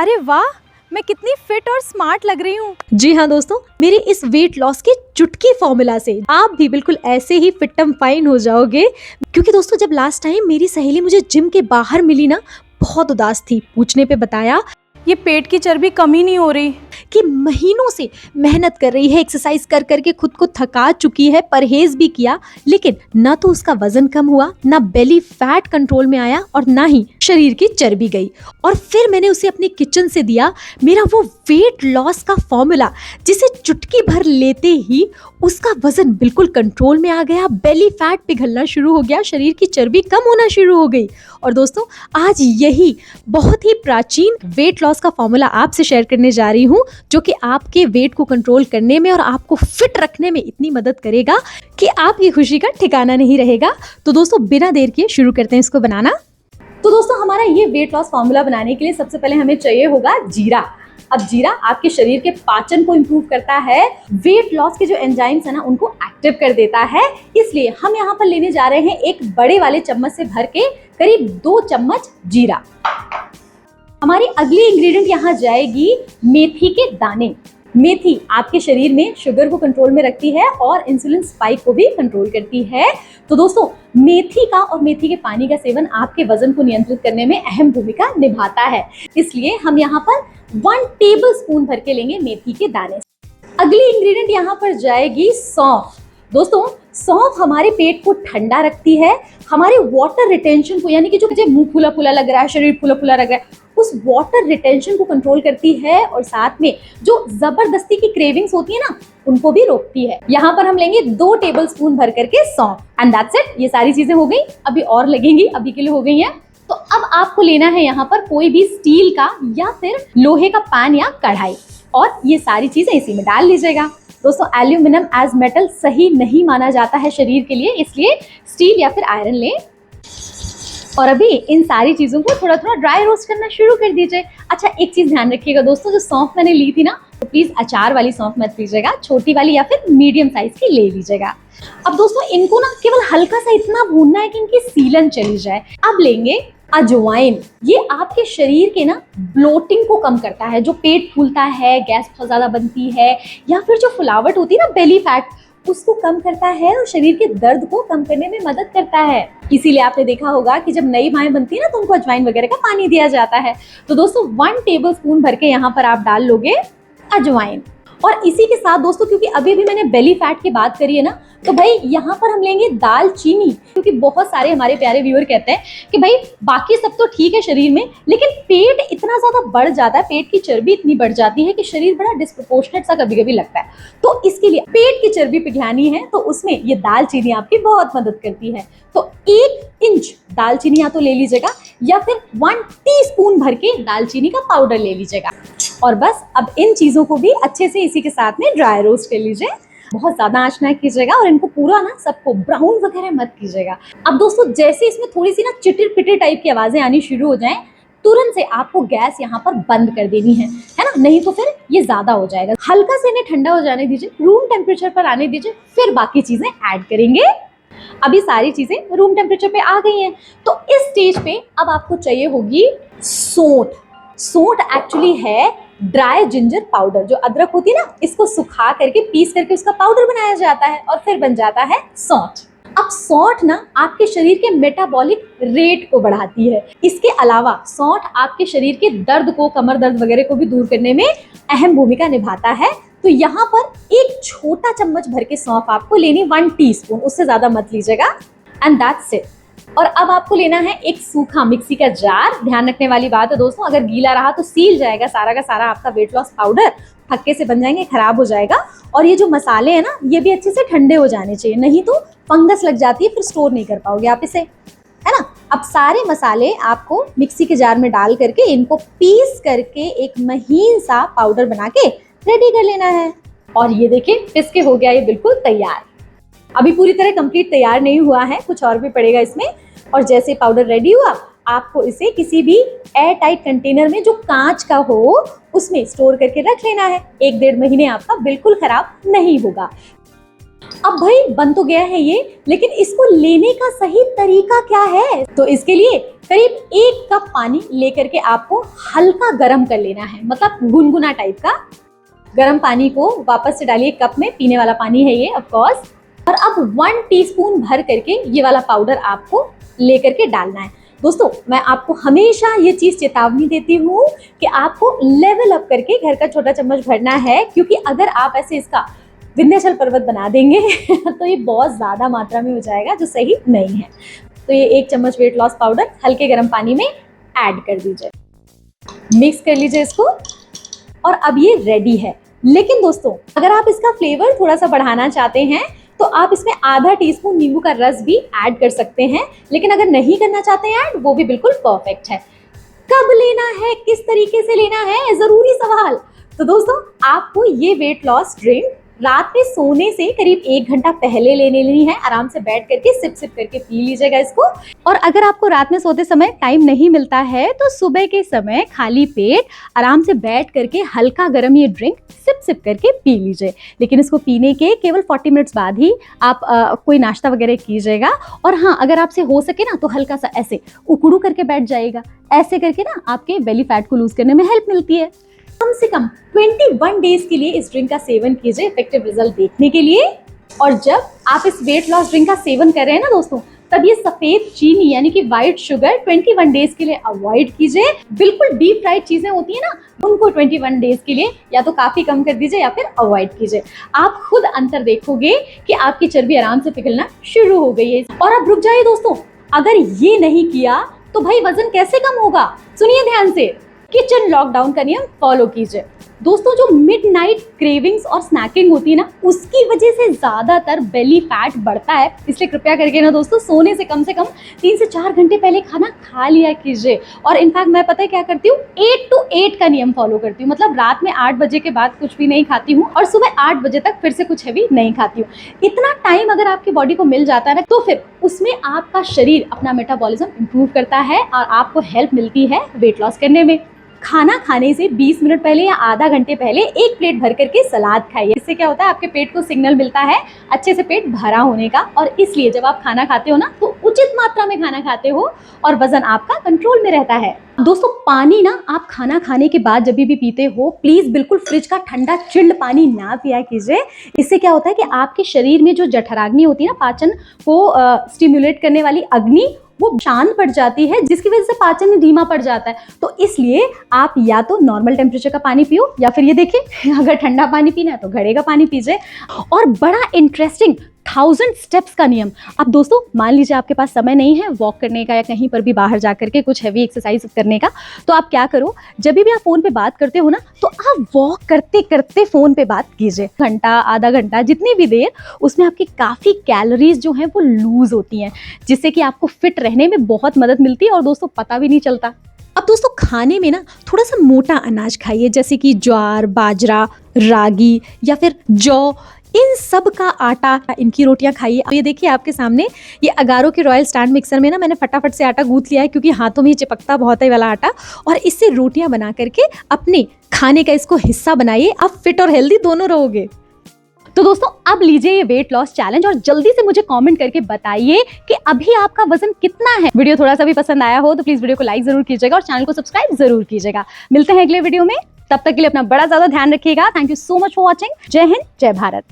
अरे वाह, मैं कितनी फिट और स्मार्ट लग रही हूँ। जी हाँ दोस्तों, मेरे इस वेट लॉस के चुटकी फॉर्मूला से आप भी बिल्कुल ऐसे ही फिटम फाइन हो जाओगे। क्योंकि दोस्तों जब लास्ट टाइम मेरी सहेली मुझे जिम के बाहर मिली ना, बहुत उदास थी। पूछने पे बताया ये पेट की चर्बी कम ही नहीं हो रही कि महीनों से मेहनत कर रही है, एक्सरसाइज कर करके खुद को थका चुकी है, परहेज भी किया, लेकिन ना तो उसका वजन कम हुआ, ना बेली फैट कंट्रोल में आया और ना ही शरीर की चर्बी गई। और फिर मैंने उसे अपने किचन से दिया मेरा वो वेट लॉस का फॉर्मूला, जिसे चुटकी भर लेते ही उसका वजन बिल्कुल कंट्रोल में आ गया, बेली फैट पिघलना शुरू हो गया, शरीर की चर्बी कम होना शुरू हो गई। और दोस्तों आज यही बहुत ही प्राचीन वेट लॉस का फॉर्मूला आपसे शेयर करने जा रही हूँ, जो कि आपके वेट को कंट्रोल करने में और आपको फिट रखने में इतनी मदद करेगा कि आपकी खुशी का ठिकाना नहीं रहेगा। तो दोस्तों बिना देर किए शुरू करते हैं इसको बनाना। तो दोस्तों हमारा ये वेट लॉस फॉर्मूला बनाने के लिए सबसे पहले हमें चाहिए होगा जीरा। अब जीरा आपके शरीर के पाचन को इंप्रूव करता है, वेट लॉस के जो एंजाइम्स है ना उनको एक्टिव कर देता है। इसलिए हम यहाँ पर लेने जा रहे हैं एक बड़े वाले चम्मच से भर के करीब 2 चम्मच जीरा। हमारी अगली इंग्रेडिएंट यहाँ जाएगी मेथी के दाने। मेथी आपके शरीर में शुगर को कंट्रोल में रखती है और इंसुलिन स्पाइक को भी कंट्रोल करती है। तो दोस्तों मेथी का और मेथी के पानी का सेवन आपके वजन को नियंत्रित करने में अहम भूमिका निभाता है। इसलिए हम यहाँ पर 1 टेबल स्पून भर के लेंगे मेथी के दाने। अगली इंग्रेडिएंट यहाँ पर जाएगी सौंफ। दोस्तों सौंफ हमारे पेट को ठंडा रखती है, हमारे वाटर रिटेंशन को, यानी कि जो मुंह फूला फूला लग रहा है, शरीर फूला फूला लग रहा है, उस वाटर रिटेंशन को कंट्रोल करती है और साथ में जो जबरदस्ती की क्रेविंग्स होती है ना उनको भी रोकती है। यहाँ पर हम लेंगे 2 टेबल स्पून भर करके सौंफ एंड दैट्स इट। ये सारी चीजें हो गई, अभी और लगेंगी, अभी के लिए हो गई है। तो अब आपको लेना है यहाँ पर कोई भी स्टील का या फिर लोहे का पैन या कढ़ाई और ये सारी चीजें इसी में डाल लीजिएगा। दोस्तों एल्यूमिनियम एज मेटल सही नहीं माना जाता है शरीर के लिए, इसलिए स्टील या फिर आयरन लें। और अभी इन सारी चीजों को थोड़ा थोड़ा ड्राई रोस्ट करना शुरू कर दीजिए। अच्छा एक चीज ध्यान रखिएगा दोस्तों, जो सौंफ मैंने ली थी ना तो प्लीज अचार वाली सौंफ मत लीजिएगा, छोटी वाली या फिर मीडियम साइज की ले लीजिएगा। अब दोस्तों इनको ना केवल हल्का सा इतना भूनना है कि इनकी सीलन चली जाए। अब लेंगे अजवाइन। ये आपके शरीर के ना ब्लोटिंग को कम करता है, जो पेट फूलता है, गैस बहुत ज्यादा बनती है या फिर जो फुलावट होती है ना बेली फैट, उसको कम करता है और शरीर के दर्द को कम करने में मदद करता है। इसीलिए आपने देखा होगा कि जब नई माएँ बनती है ना तो उनको अजवाइन वगैरह का पानी दिया जाता है। तो दोस्तों 1 टेबल स्पून भर के यहाँ पर आप डाल लोगे अजवाइन। और इसी के साथ दोस्तों क्योंकि अभी भी मैंने बेली फैट की बात करी है ना, तो भाई यहाँ पर हम लेंगे दालचीनी। क्योंकि बहुत सारे हमारे प्यारे व्यूअर कहते हैं कि भाई बाकी सब तो ठीक है शरीर में, लेकिन पेट इतना ज्यादा बढ़ जाता है, पेट की चर्बी इतनी बढ़ जाती है कि शरीर बड़ा डिस्प्रोपोर्शनेट सा कभी कभी लगता है। तो इसके लिए पेट की चर्बी पिघलानी है तो उसमें ये दालचीनी आपकी बहुत मदद करती है। तो 1 इंच दालचीनी या तो ले लीजिएगा या फिर 1 टीस्पून भर के दालचीनी का पाउडर ले लीजिएगा। और बस अब इन चीजों को भी अच्छे से इसी के साथ में ड्राई रोस्ट कर लीजिए। बहुत ज्यादा आंच ना कीजिएगा और इनको पूरा ना सबको ब्राउन वगैरह मत कीजिएगा। अब दोस्तों जैसे इसमें थोड़ी सी ना चिटिर पिटिर टाइप की आवाजें आनी शुरू हो जाएं, तुरंत से आपको गैस यहाँ पर बंद कर देनी है ना, नहीं तो फिर ये ज्यादा हो जाएगा। हल्का से इन्हें ठंडा हो जाने दीजिए, रूम टेम्परेचर पर आने दीजिए, फिर बाकी चीजें ऐड करेंगे। अभी सारी चीजें रूम टेम्परेचर पे आ गई हैं, तो इस स्टेज पे अब आपको चाहिए होगी सौंठ। सौंठ एक्चुअली है ड्राई जिंजर पाउडर। जो अदरक होती है ना, इसको सुखा करके पीस करके उसका पाउडर बनाया जाता है और फिर बन जाता है सौंठ। अब सौंठ ना आपके शरीर के मेटाबॉलिक रेट को बढ़ाती है। इसके अलावा सौंठ आपके शरीर के दर्द को, कमर दर्द वगैरह को भी दूर करने में अहम भूमिका निभाता है। तो यहाँ पर एक छोटा चम्मच भर के सौंफ आपको लेनी, 1 टीस्पून, उससे ज्यादा मत लीजिएगा एंड दैट्स इट। और अब आपको लेना है एक सूखा मिक्सी का जार। ध्यान रखने वाली बात है दोस्तों, अगर गीला रहा तो सील जाएगा सारा का सारा आपका वेट लॉस पाउडर, थक्के से बन जाएंगे, खराब हो जाएगा। और ये जो मसाले हैं ना ये भी अच्छे से ठंडे हो जाने चाहिए, नहीं तो फंगस लग जाती है, फिर स्टोर नहीं कर पाओगे आप इसे, है ना। अब सारे मसाले आपको मिक्सी के जार में डाल करके इनको पीस करके एक महीन सा पाउडर बना के रेडी कर लेना है। और ये देखिए पिस के हो गया ये बिल्कुल तैयार। अभी पूरी तरह कंप्लीट तैयार नहीं हुआ है, कुछ और भी पड़ेगा इसमें। और जैसे पाउडर रेडी हुआ आपको इसे किसी भी एयर टाइट कंटेनर में जो कांच का हो उसमें स्टोर करके रख लेना है। 1-1.5 महीने आपका बिल्कुल खराब नहीं होगा। अब भाई बन तो गया है ये, लेकिन इसको लेने का सही तरीका क्या है? तो इसके लिए करीब 1 कप पानी लेकर के आपको हल्का गर्म कर लेना है, मतलब गुनगुना टाइप का। गर्म पानी को वापस से डालिए कप में, पीने वाला पानी है ये ऑफ कोर्स। और अब 1 टीस्पून भर करके ये वाला पाउडर आपको लेकर के डालना है। दोस्तों मैं आपको हमेशा ये चीज चेतावनी देती हूँ कि आपको लेवल अप करके घर का छोटा चम्मच भरना है, क्योंकि अगर आप ऐसे इसका विंध्याचल पर्वत बना देंगे तो ये बहुत ज्यादा मात्रा में हो जाएगा, जो सही नहीं है। तो ये 1 चम्मच वेट लॉस पाउडर हल्के गर्म पानी में ऐड कर दीजिए, मिक्स कर लीजिए इसको, और अब ये रेडी है। लेकिन दोस्तों अगर आप इसका फ्लेवर थोड़ा सा बढ़ाना चाहते हैं तो आप इसमें आधा टीस्पून नींबू का रस भी ऐड कर सकते हैं, लेकिन अगर नहीं करना चाहते हैं ऐड, वो भी बिल्कुल परफेक्ट है। कब लेना है, किस तरीके से लेना है, जरूरी सवाल। तो दोस्तों आपको ये वेट लॉस ड्रिंक रात में सोने से करीब 1 घंटा पहले लेनी है। आराम से बैठ करके सिप सिप करके पी लीजिएगा इसको। और अगर आपको रात में सोते समय टाइम नहीं मिलता है तो सुबह के समय खाली पेट आराम से बैठ करके हल्का गर्म ये ड्रिंक सिप सिप करके पी लीजिए। लेकिन इसको पीने के केवल 40 मिनट्स बाद ही आप कोई नाश्ता वगैरह कीजिएगा। और हाँ, अगर आपसे हो सके ना तो हल्का सा ऐसे उकड़ू करके बैठ जाइएगा। ऐसे करके ना आपके बेली फैट को लूज करने में हेल्प मिलती है। कम से कम 21 डेज के लिए इस ड्रिंक का सेवन कीजिए इफेक्टिव रिजल्ट देखने के लिए। और जब आप इस वेट लॉस ड्रिंक का सेवन कर रहे हैं ना दोस्तों, तब ये सफेद चीनी यानी कि व्हाइट शुगर 21 डेज के लिए अवॉइड कीजिए। बिल्कुल डीप फ्राइड चीजें होती है ना, उनको 21 डेज के लिए या तो काफी कम कर दीजिए या फिर अवॉइड कीजिए। आप खुद अंतर देखोगे कि आपकी चर्बी आराम से पिघलना शुरू हो गई है। और अब रुक जाइए दोस्तों, अगर ये नहीं किया तो भाई वजन कैसे कम होगा? सुनिए ध्यान से, किचन लॉकडाउन का नियम फॉलो कीजिए। दोस्तों जो मिडनाइट क्रेविंग्स और स्नैकिंग होती है ना, उसकी वजह से ज्यादातर बेली फैट बढ़ता है। इसलिए कृपया करके ना दोस्तों सोने से कम 3 से 4 घंटे पहले खाना खा लिया कीजिए। और इनफैक्ट मैं पता है क्या करती हूँ, 8 to 8 का नियम फॉलो करती हूँ। मतलब रात में 8 बजे के बाद कुछ भी नहीं खाती हूँ और सुबह 8 बजे तक फिर से कुछ हैवी नहीं खाती हूँ। इतना टाइम अगर आपकी बॉडी को मिल जाता है ना, तो फिर उसमें आपका शरीर अपना मेटाबॉलिज्म इंप्रूव करता है और आपको हेल्प मिलती है वेट लॉस करने में। खाना खाने से 20 मिनट पहले या आधा घंटे पहले 1 प्लेट भर करके सलाद खाइए। इससे क्या होता है, आपके पेट को सिग्नल मिलता है अच्छे से पेट भरा होने का। और इसलिए जब आप खाना खाते हो ना, तो उचित मात्रा में खाना खाते हो और वजन आपका कंट्रोल में रहता है। दोस्तों पानी ना आप खाना खाने के बाद जब भी पीते हो, प्लीज बिल्कुल फ्रिज का ठंडा चिल्ड पानी ना पिया कीजिए। इससे क्या होता है कि आपके शरीर में जो जठराग्नि होती है ना, पाचन को स्टिम्युलेट करने वाली अग्नि, वो शांत पड़ जाती है, जिसकी वजह से पाचन धीमा पड़ जाता है। तो इसलिए आप या तो नॉर्मल टेम्परेचर का पानी पियो, या फिर ये देखिए अगर ठंडा पानी पीना है तो घड़े का पानी पीजिए। और बड़ा इंटरेस्टिंग 1000 स्टेप्स का नियम। अब दोस्तों मान लीजिए आपके पास समय नहीं है वॉक करने का या कहीं पर भी बाहर जा करके कुछ हैवी एक्सरसाइज करने का, तो आप क्या करो, जब भी आप फोन पे बात करते हो ना, तो आप वॉक करते करते फोन पे बात कीजिए। घंटा, आधा घंटा, जितनी भी देर, उसमें आपकी काफ़ी कैलोरीज जो हैं वो लूज होती हैं, जिससे कि आपको फिट रहने में बहुत मदद मिलती है और दोस्तों पता भी नहीं चलता। अब दोस्तों खाने में ना थोड़ा सा मोटा अनाज खाइए, जैसे कि ज्वार, बाजरा, रागी या फिर जौ, इन सब का आटा, इनकी रोटियां खाइए। ये देखिए आपके सामने, ये अगारो के रॉयल स्टैंड मिक्सर में ना मैंने फटाफट से आटा गूंथ लिया है, क्योंकि हाथों में चिपकता बहुत है वाला आटा। और इससे रोटियां बना करके अपने खाने का इसको हिस्सा बनाइए। आप फिट और हेल्दी दोनों रहोगे। तो दोस्तों अब लीजिए ये वेट लॉस चैलेंज और जल्दी से मुझे कमेंट करके बताइए कि अभी आपका वजन कितना है। वीडियो थोड़ा सा भी पसंद आया हो तो प्लीज वीडियो को लाइक जरूर कीजिएगा और चैनल को सब्सक्राइब जरूर कीजिएगा। मिलते हैं अगले वीडियो में, तब तक के लिए अपना बड़ा ज्यादा ध्यान रखिएगा। Thank you so much for watching. जय हिंद, जय भारत।